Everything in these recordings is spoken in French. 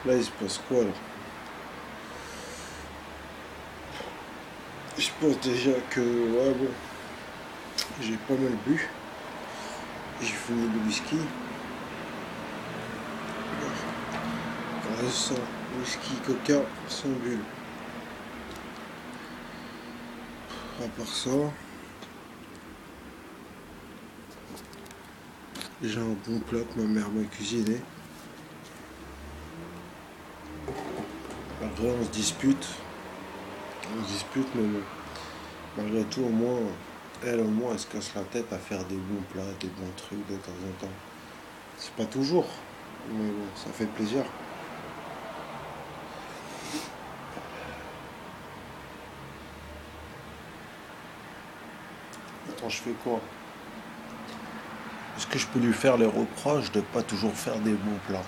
Là, il se passe quoi là? Je pense déjà que, ouais, bon, j'ai pas mal bu. J'ai fini le whisky. Pour l'instant, whisky, coca, sans bulle. À part ça, j'ai un bon plat que ma mère m'a cuisiné. Après, on se dispute, mais bon, malgré tout, au moins, elle se casse la tête à faire des bons plats, des bons trucs de temps en temps. C'est pas toujours, mais bon, ça fait plaisir. Attends, je fais quoi? Est-ce que je peux lui faire les reproches de pas toujours faire des bons plats?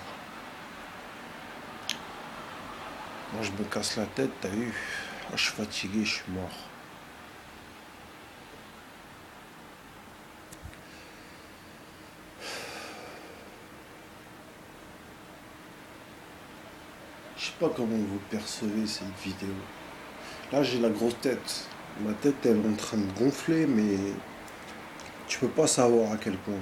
Moi, je me casse la tête, t'as vu? Ah, je suis fatigué, je suis mort. Je sais pas comment vous percevez cette vidéo. Là, j'ai la grosse tête. Ma tête, elle est en train de gonfler, mais tu peux pas savoir à quel point.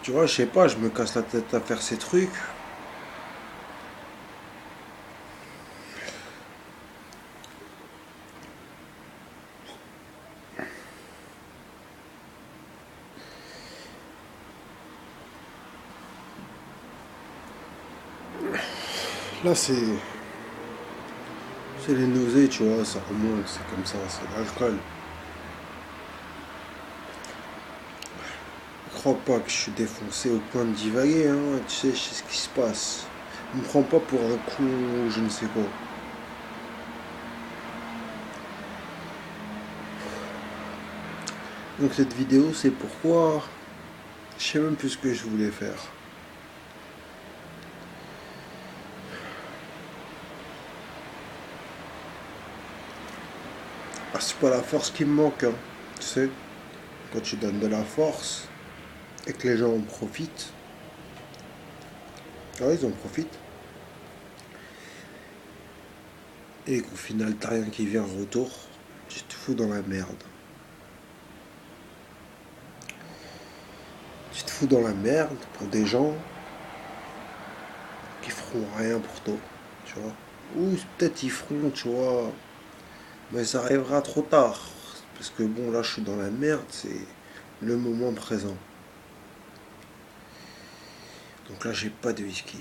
Tu vois, je sais pas, je me casse la tête à faire ces trucs. Là, c'est les nausées, tu vois, ça remonte, c'est comme ça, c'est l'alcool. Je crois pas que je suis défoncé au point de divaguer, hein. Tu sais, je sais ce qui se passe. Ne me prends pas pour un con ou je ne sais quoi. Donc cette vidéo, c'est pourquoi je sais même plus ce que je voulais faire. Ah, c'est pas la force qui me manque, hein. Tu sais, quand tu donnes de la force et que les gens en profitent, ah ouais, ils en profitent, et qu'au final t'as rien qui vient en retour, tu te fous dans la merde. Tu te fous dans la merde pour des gens qui feront rien pour toi, tu vois. Ou peut-être ils feront, tu vois, mais ça arrivera trop tard. Parce que bon, là je suis dans la merde, c'est le moment présent. Donc là j'ai pas de whisky.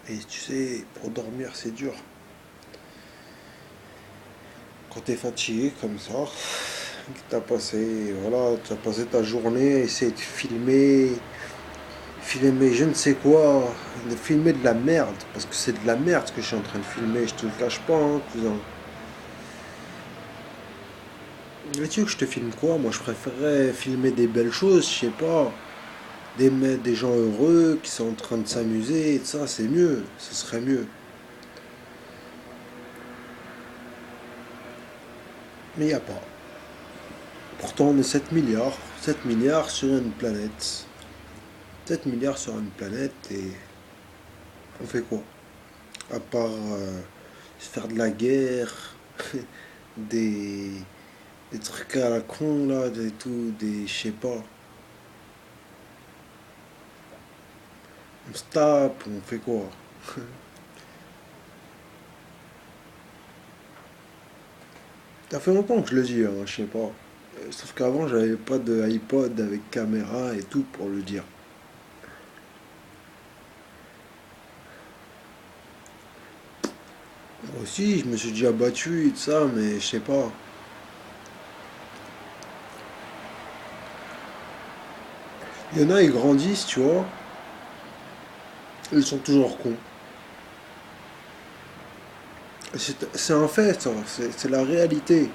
Et tu sais, pour dormir c'est dur. Quand t'es fatigué comme ça, que t'as passé ta journée à essayer de filmer je ne sais quoi, de filmer de la merde, parce que c'est de la merde ce que je suis en train de filmer, je te le cache pas, hein, cousin. Mais tu veux que je te filme quoi? Moi je préférerais filmer des belles choses, je sais pas, des gens heureux qui sont en train de s'amuser, et ça c'est mieux, ce serait mieux. Mais il n'y a pas. Pourtant on est 7 milliards, 7 milliards sur une planète. 7 milliards sur une planète et on fait quoi? À part se faire de la guerre, des, des trucs à la con là, des tout, des je sais pas. On se tape, on fait quoi? Ça fait longtemps que je le dis, hein, je sais pas. Sauf qu'avant j'avais pas de iPod avec caméra et tout pour le dire. Moi aussi, je me suis déjà battu et tout ça, mais je sais pas. Il y en a, ils grandissent, tu vois, ils sont toujours cons. C'est un fait, ça, c'est la réalité.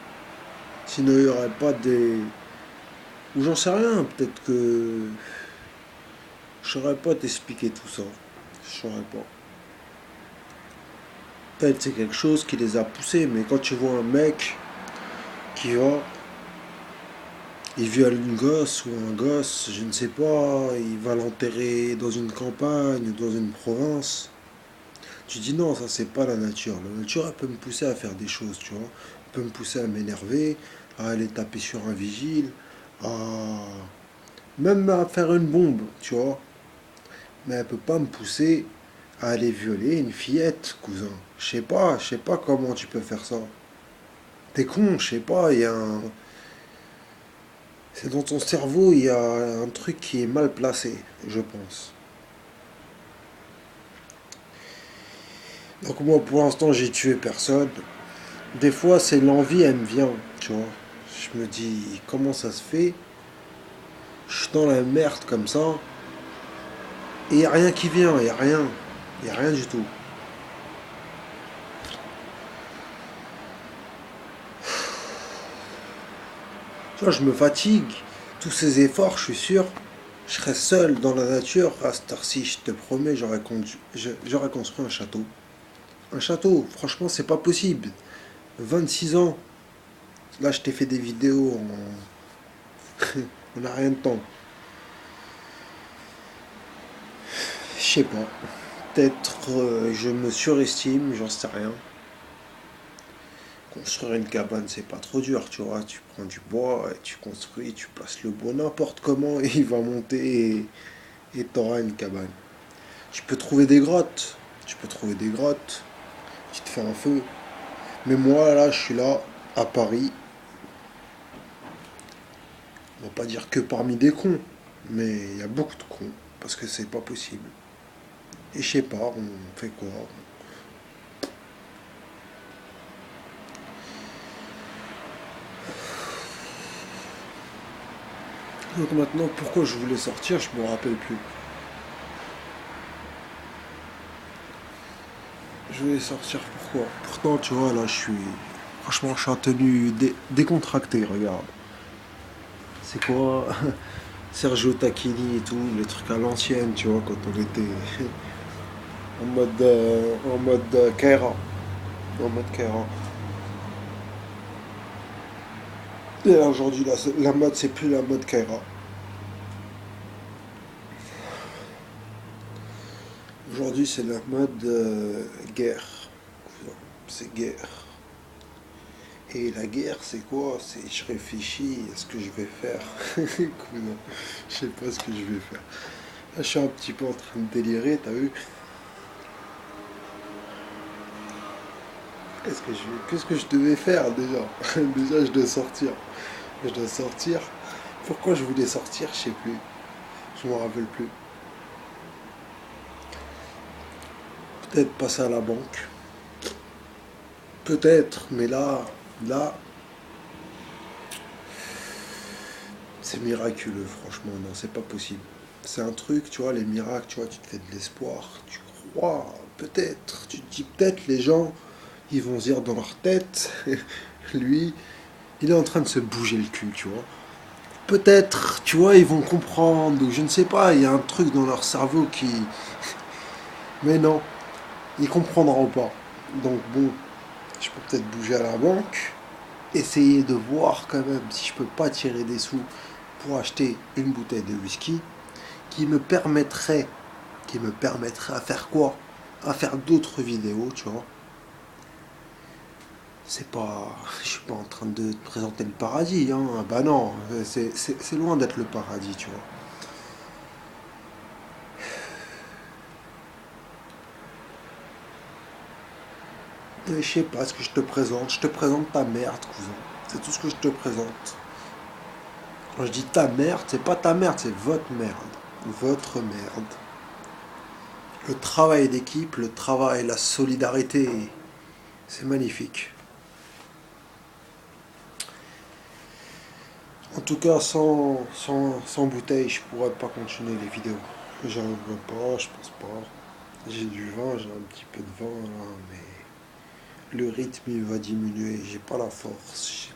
Sinon, il n'y aurait pas des. Ou j'en sais rien, peut-être que. Je saurais pas t'expliquer tout ça. Je saurais pas. Peut-être c'est quelque chose qui les a poussés, mais quand tu vois un mec qui va il viole une gosse ou un gosse, je ne sais pas, il va l'enterrer dans une campagne ou dans une province. Tu dis non, ça c'est pas la nature. La nature, elle peut me pousser à faire des choses, tu vois. Elle peut me pousser à m'énerver, à aller taper sur un vigile, à même à faire une bombe, tu vois. Mais elle peut pas me pousser à aller violer une fillette, cousin. Je sais pas comment tu peux faire ça. T'es con, je sais pas, il y a un... C'est dans ton cerveau, il y a un truc qui est mal placé, je pense. Donc moi, pour l'instant, j'ai tué personne. Des fois, c'est l'envie, elle me vient, tu vois. Je me dis, comment ça se fait? Je suis dans la merde comme ça, et il n'y a rien qui vient, il n'y a rien. Il n'y a rien du tout. Tu vois, je me fatigue. Tous ces efforts, je suis sûr, je serais seul dans la nature à cette heure-ci, je te promets, j'aurais construit un château. Un château, franchement, c'est pas possible. 26 ans, là je t'ai fait des vidéos on n'a rien de temps. Je sais pas. Peut-être je me surestime, j'en sais rien. Construire une cabane, c'est pas trop dur, tu vois. Tu prends du bois, et tu construis, tu places le bois n'importe comment et il va monter et t'auras une cabane. Tu peux trouver des grottes. Tu peux trouver des grottes. Tu te fais un feu. Mais moi, là, je suis là, à Paris. On va pas dire que parmi des cons. Mais il y a beaucoup de cons. Parce que c'est pas possible. Et je sais pas, on fait quoi? Donc maintenant, pourquoi je voulais sortir, je me rappelle plus. Je voulais sortir pourquoi? Pourtant, tu vois, là, je suis... Franchement, je suis en tenue décontractée, regarde. C'est quoi? Sergio Tacchini et tout, les trucs à l'ancienne, tu vois, quand on était en mode Kaira. En mode Kaira. Et là, aujourd'hui, la mode, c'est plus la mode Kaira. Aujourd'hui, c'est la mode guerre. C'est guerre. Et la guerre, c'est quoi? C'est je réfléchis à ce que je vais faire. Cousin, je sais pas ce que je vais faire. Là, je suis un petit peu en train de délirer, t'as vu? Qu'est-ce que je devais faire déjà? Déjà, je dois sortir. Je dois sortir. Pourquoi je voulais sortir, je sais plus. Je me rappelle plus. Peut-être passer à la banque. Peut-être, mais là, c'est miraculeux, franchement. Non, c'est pas possible. C'est un truc, tu vois, les miracles, tu vois, tu te fais de l'espoir. Tu crois, peut-être. Tu te dis, peut-être les gens, ils vont se dire dans leur tête, lui, il est en train de se bouger le cul, tu vois. Peut-être, tu vois, ils vont comprendre, ou je ne sais pas, il y a un truc dans leur cerveau qui... Mais non, ils comprendront pas. Donc bon, je peux peut-être bouger à la banque, essayer de voir quand même si je peux pas tirer des sous pour acheter une bouteille de whisky qui me permettrait, à faire quoi? À faire d'autres vidéos, tu vois. C'est pas, je suis pas en train de te présenter le paradis, hein. Bah non, c'est loin d'être le paradis, tu vois. Et je sais pas ce que je te présente. Je te présente ta merde, cousin. C'est tout ce que je te présente. Quand je dis ta merde, c'est pas ta merde, c'est votre merde. Votre merde. Le travail d'équipe, le travail, la solidarité, c'est magnifique. En tout cas, sans bouteille, je pourrais pas continuer les vidéos. J'arriverai pas, je pense pas. J'ai du vin, j'ai un petit peu de vin là, mais le rythme il va diminuer. J'ai pas la force,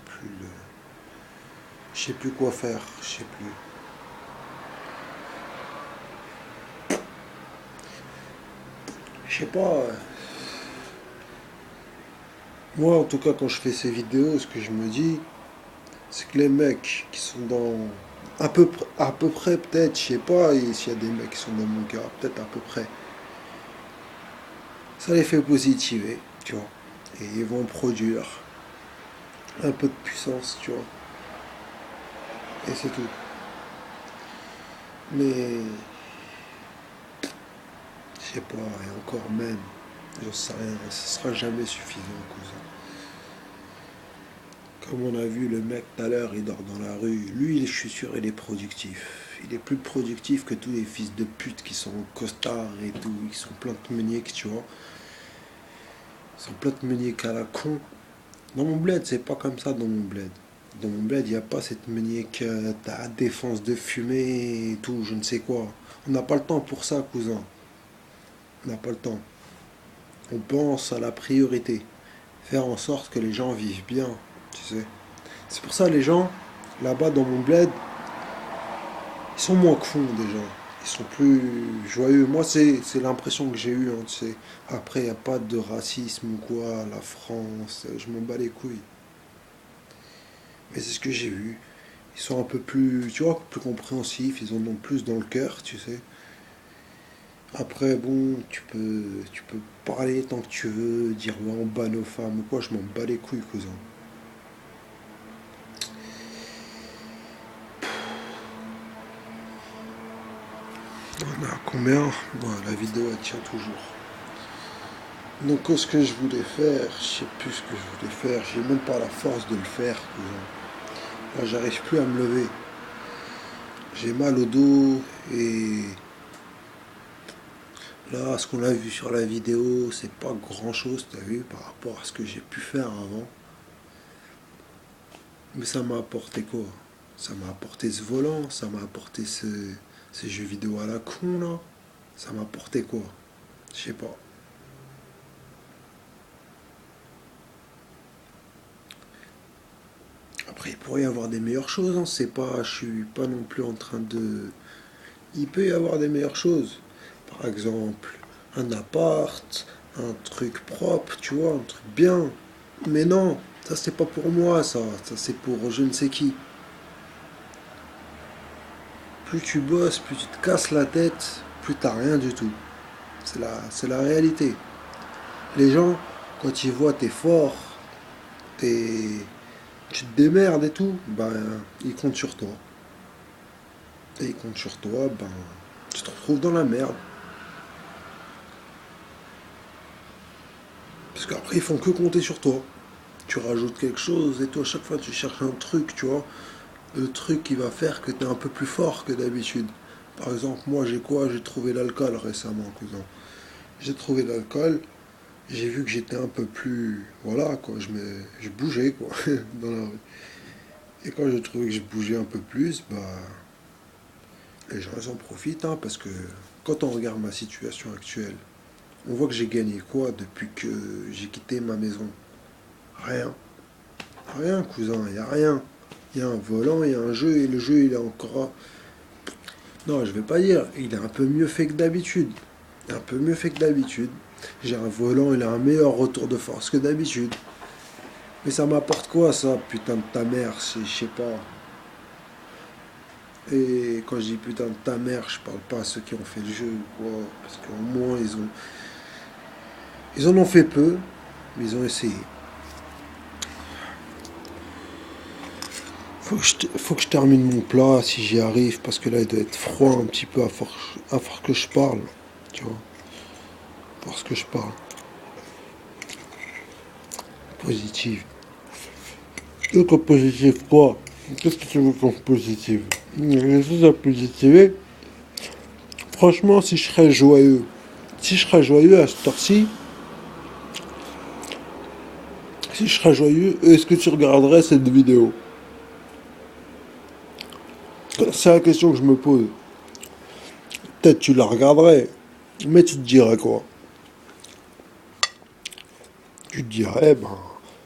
je sais plus quoi faire, je sais plus. Je sais pas. Moi, en tout cas, quand je fais ces vidéos, ce que je me dis, C'est que les mecs qui sont dans... à peu près peut-être, je sais pas s'il y a des mecs qui sont dans mon cas, peut-être à peu près. Ça les fait positiver, tu vois. Et ils vont produire un peu de puissance, tu vois. Et c'est tout. Mais, je sais pas, et encore même, j'en sais rien, ce sera jamais suffisant, cousin. Comme on a vu, le mec tout à l'heure, il dort dans la rue. Lui, je suis sûr, il est productif. Il est plus productif que tous les fils de pute qui sont costards et tout, qui sont plein de meuniers, tu vois. Ils sont plein de meuniers à la con. Dans mon bled, c'est pas comme ça dans mon bled. Dans mon bled, il n'y a pas cette meunique à défense de fumée et tout, je ne sais quoi. On n'a pas le temps pour ça, cousin. On n'a pas le temps. On pense à la priorité. Faire en sorte que les gens vivent bien, tu sais. C'est pour ça les gens, là-bas dans mon bled, ils sont moins cons déjà. Ils sont plus joyeux. Moi, c'est l'impression que j'ai eue, hein, tu sais. Après, il n'y a pas de racisme ou quoi. La France, je m'en bats les couilles. Mais c'est ce que j'ai vu. Ils sont un peu plus, tu vois, plus compréhensifs. Ils en ont plus dans le cœur, tu sais. Après, bon, tu peux parler tant que tu veux, dire ouais, on bat nos femmes ou quoi. Je m'en bats les couilles, cousin. On a combien? Ouais, la vidéo, elle tient toujours. Donc, ce que je voulais faire, je sais plus ce que je voulais faire. J'ai même pas la force de le faire, cousin. Là, j'arrive plus à me lever. J'ai mal au dos et là, ce qu'on a vu sur la vidéo, c'est pas grand chose, t'as vu, par rapport à ce que j'ai pu faire avant. Mais ça m'a apporté quoi? Ça m'a apporté ce volant, ça m'a apporté ces jeux vidéo à la con là. Ça m'a apporté quoi? Je sais pas. Après, il pourrait y avoir des meilleures choses, hein. C'est pas, je suis pas non plus en train de. Il peut y avoir des meilleures choses. Par exemple, un appart, un truc propre, tu vois, un truc bien. Mais non, ça c'est pas pour moi, ça c'est pour je ne sais qui. Plus tu bosses, plus tu te casses la tête, plus t'as rien du tout. C'est la réalité. Les gens, quand ils voient t'es fort, t'es, tu te démerdes et tout, ben ils comptent sur toi. Et ils comptent sur toi, ben tu te retrouves dans la merde. Parce qu'après ils font que compter sur toi. Tu rajoutes quelque chose et toi à chaque fois tu cherches un truc, tu vois. Le truc qui va faire que tu es un peu plus fort que d'habitude. Par exemple, moi j'ai quoi? J'ai trouvé l'alcool récemment, cousin. J'ai trouvé l'alcool, j'ai vu que j'étais un peu plus. Voilà, quoi, je bougeais, quoi, dans la rue. Et quand j'ai trouvé que je bougeais un peu plus, bah. Les gens ils en profitent, hein, parce que quand on regarde ma situation actuelle, on voit que j'ai gagné quoi depuis que j'ai quitté ma maison? Rien. Rien, cousin, il n'y a rien. Il y a un volant, il y a un jeu, et le jeu il est encore. Non, je vais pas dire. Il est un peu mieux fait que d'habitude. Un peu mieux fait que d'habitude. J'ai un volant, il a un meilleur retour de force que d'habitude. Mais ça m'apporte quoi ça, putain de ta mère, je sais pas. Et quand je dis putain de ta mère, je parle pas à ceux qui ont fait le jeu ou quoi. Parce qu'au moins ils en ont fait peu, mais ils ont essayé. Faut que je termine mon plat si j'y arrive, parce que là il doit être froid un petit peu à force que je parle. Tu vois, parce que je parle. Positive. D'autres positif quoi? Qu'est-ce que tu veux qu'on positive? Les choses à positiver. Franchement, si je serais joyeux, si je serais joyeux à cette heure-ci, si je serais joyeux, est-ce que tu regarderais cette vidéo? C'est la question que je me pose. Peut-être tu la regarderais, mais tu te dirais quoi? Tu te dirais, ben,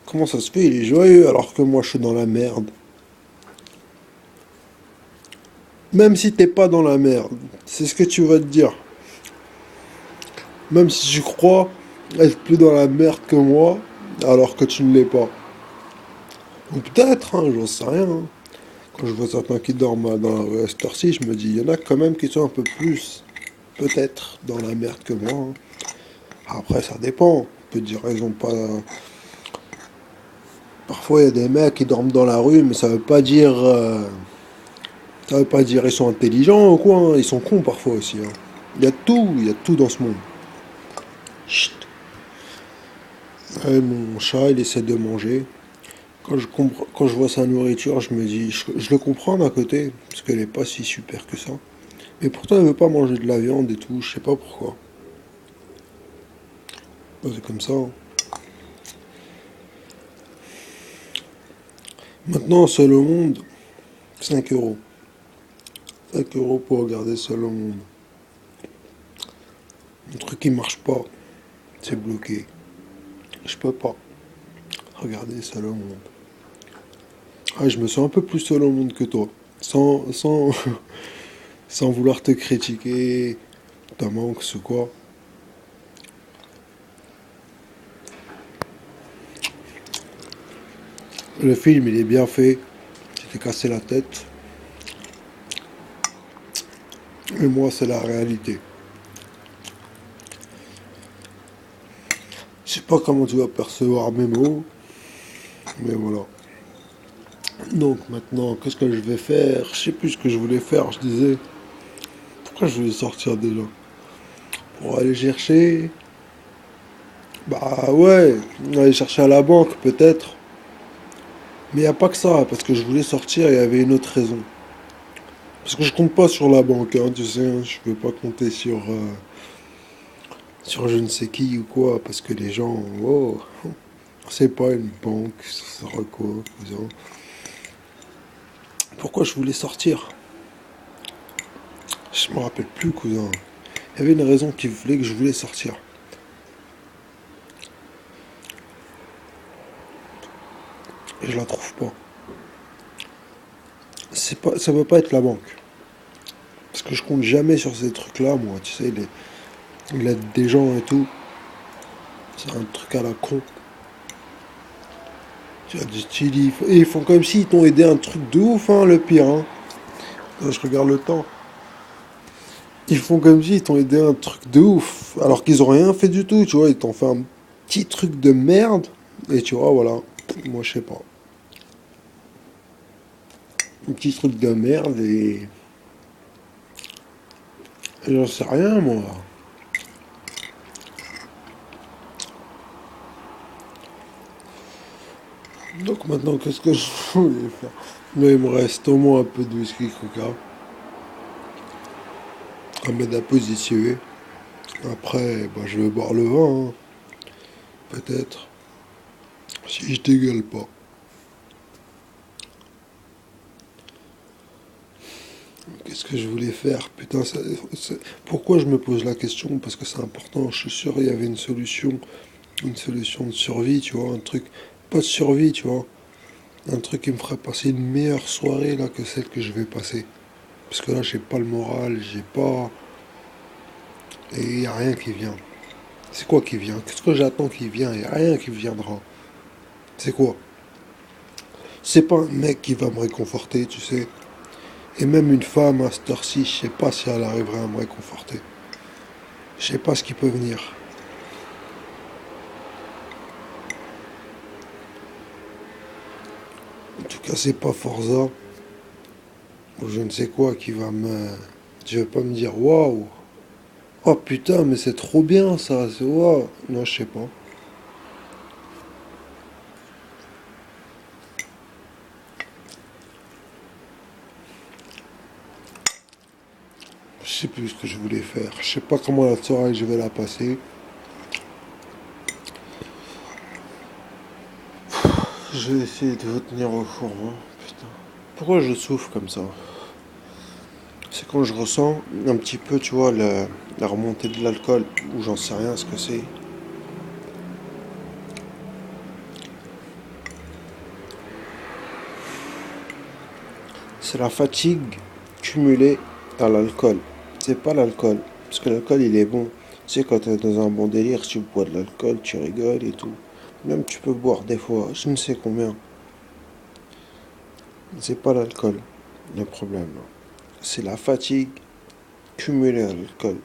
comment ça se fait, il est joyeux alors que moi je suis dans la merde. Même si t'es pas dans la merde, c'est ce que tu vas te dire. Même si tu crois être plus dans la merde que moi, alors que tu ne l'es pas. Ou peut-être, hein, j'en sais rien, hein. Quand je vois certains qui dorment dans la rue à cette heure-ci, je me dis, il y en a quand même qui sont un peu plus, peut-être, dans la merde que moi, hein. Après, ça dépend. On peut dire, ils ont pas. Parfois, il y a des mecs qui dorment dans la rue, mais ça veut pas dire. Ça veut pas dire ils sont intelligents ou quoi, hein. Ils sont cons parfois aussi, hein. Il y a tout dans ce monde. Chut. Ouais, mon chat, il essaie de manger. Quand je vois sa nourriture, je me dis, je le comprends d'un côté, parce qu'elle est pas si super que ça. Mais pourtant, il veut pas manger de la viande et tout, je sais pas pourquoi. Bah, c'est comme ça, hein. Maintenant, seul au monde, 5 euros. 5 euros pour regarder seul au monde. Un truc qui marche pas, c'est bloqué. Je peux pas regarder seul au monde. Ah, je me sens un peu plus seul au monde que toi. Sans vouloir te critiquer, ta manque ou quoi. Le film, il est bien fait. Tu t'es cassé la tête. Et moi, c'est la réalité. Je sais pas comment tu vas percevoir mes mots, mais voilà. Donc maintenant, qu'est-ce que je vais faire? Je sais plus ce que je voulais faire. Je disais, pourquoi je voulais sortir déjà? Pour aller chercher. Bah ouais, aller chercher à la banque peut-être. Mais il n'y a pas que ça, parce que je voulais sortir, il y avait une autre raison. Parce que je compte pas sur la banque, hein, tu sais, hein, je peux pas compter sur je ne sais qui ou quoi, parce que les gens, oh, c'est pas une banque, ça sera quoi, cousin. Pourquoi je voulais sortir? Je me rappelle plus, cousin. Il y avait une raison qui voulait que je voulais sortir. Et je la trouve pas. C'est pas, ça peut pas être la banque. Parce que je compte jamais sur ces trucs-là, moi, tu sais, l'aide des gens et tout. C'est un truc à la con. Tu as du style, et ils font comme s'ils t'ont aidé un truc de ouf, hein, le pire, hein. Là, je regarde le temps. Ils font comme s'ils t'ont aidé un truc de ouf, alors qu'ils ont rien fait du tout, tu vois. Ils t'ont fait un petit truc de merde, et tu vois, voilà. Moi, je sais pas. Un petit truc de merde, et j'en sais rien, moi. Donc maintenant, qu'est-ce que je voulais faire? Mais il me reste au moins un peu de whisky coca à mettre à positionner. Après, bah, je vais boire le vin, hein, peut-être. Si je dégueule pas. Qu'est-ce que je voulais faire? Putain, pourquoi je me pose la question? Parce que c'est important. Je suis sûr il y avait une solution de survie, tu vois, un truc, pas de survie, tu vois, un truc qui me ferait passer une meilleure soirée là que celle que je vais passer. Parce que là, j'ai pas le moral, j'ai pas, et il y a rien qui vient. C'est quoi qui vient? Qu'est-ce que j'attends qui vient? Il y a rien qui viendra. C'est quoi? C'est pas un mec qui va me réconforter, tu sais. Et même une femme à cette heure-ci, je sais pas si elle arriverait à me réconforter. Je sais pas ce qui peut venir. En tout cas, c'est pas Forza ou je ne sais quoi qui va me. Je vais pas me dire waouh. Oh putain, mais c'est trop bien ça. C'est waouh. Non, je sais pas. Je sais plus ce que je voulais faire. Je sais pas comment la soirée je vais la passer. Je vais essayer de vous tenir au courant. Putain. Pourquoi je souffle comme ça? C'est quand je ressens un petit peu, tu vois, la remontée de l'alcool, ou j'en sais rien ce que c'est. C'est la fatigue cumulée à l'alcool. C'est pas l'alcool. Parce que l'alcool, il est bon. Tu sais, quand t'es dans un bon délire, tu bois de l'alcool, tu rigoles et tout. Même tu peux boire des fois, je ne sais combien. C'est pas l'alcool, le problème. C'est la fatigue cumulée à l'alcool.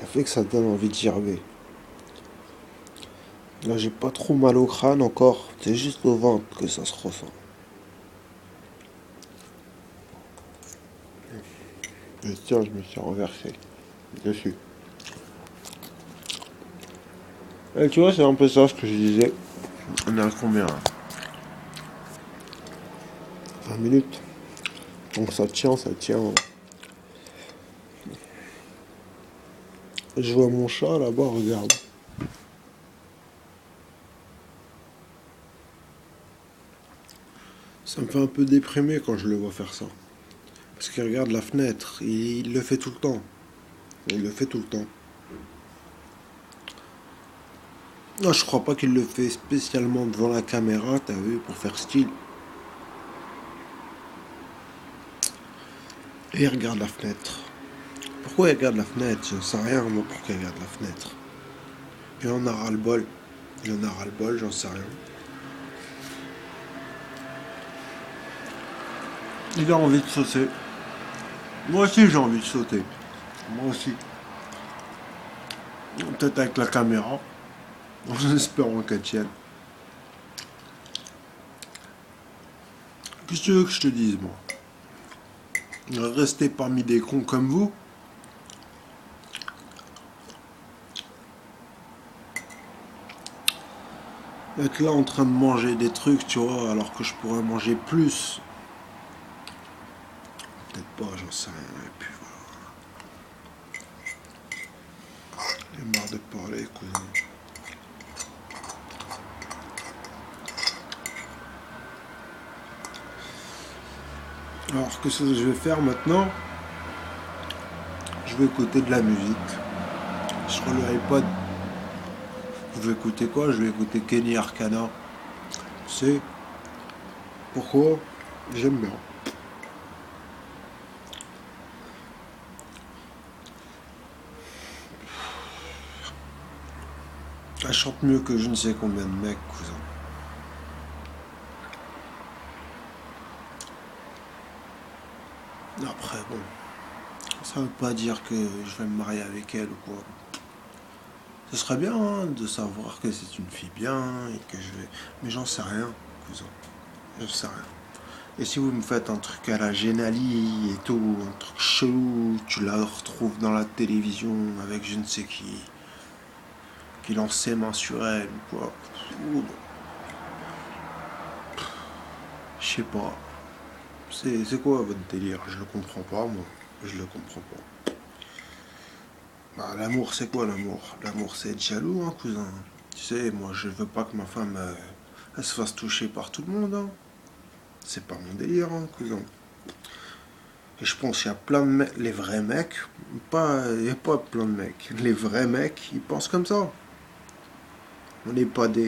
Ça fait que ça donne envie de gerber. Là, j'ai pas trop mal au crâne encore. C'est juste au ventre que ça se ressent. Et tiens, je me suis renversé dessus. Et tu vois, c'est un peu ça ce que je disais. On est à combien là? 20 minutes. Donc ça tient, ça tient. Je vois mon chat là-bas, regarde. Ça me fait un peu déprimer quand je le vois faire ça. Parce qu'il regarde la fenêtre, il le fait tout le temps. Il le fait tout le temps. Non, je crois pas qu'il le fait spécialement devant la caméra, t'as vu, pour faire style. Et il regarde la fenêtre. Pourquoi il regarde la fenêtre? Je sais rien, moi, pourquoi il regarde la fenêtre. Il en a ras-le-bol. Il en a ras-le-bol, j'en sais rien. Il a envie de sauter. Moi aussi, j'ai envie de sauter. Moi aussi. Peut-être avec la caméra. En espérant qu'elle tienne. Qu'est-ce que tu veux que je te dise, moi? Rester parmi des cons comme vous? Être là en train de manger des trucs, tu vois, alors que je pourrais manger plus. Peut-être pas, j'en sais rien. Et puis voilà. J'ai marre de parler, cousin. Alors, qu'est-ce que je vais faire maintenant? Je vais écouter de la musique. Je prends le iPod. Je vais écouter quoi? Je vais écouter Kenny Arcana. C'est pourquoi j'aime bien. Elle chante mieux que je ne sais combien de mecs, cousin. Après, bon, ça veut pas dire que je vais me marier avec elle ou quoi. Ce serait bien hein, de savoir que c'est une fille bien et que je vais. Mais j'en sais rien, cousin. J'en sais rien. Et si vous me faites un truc à la Genali et tout, un truc chelou, tu la retrouves dans la télévision avec je ne sais qui lance ses mains sur elle ou quoi. Ouh, je sais pas. C'est quoi votre délire? Je le comprends pas, moi. Je le comprends pas. Bah, l'amour, c'est quoi l'amour? L'amour, c'est être jaloux, hein, cousin. Tu sais, moi, je veux pas que ma femme elle se fasse toucher par tout le monde, hein. C'est pas mon délire, hein, cousin. Et je pense qu'il y a plein de mecs, les vrais mecs, pas, il n'y a pas plein de mecs. Les vrais mecs, ils pensent comme ça. On n'est pas des,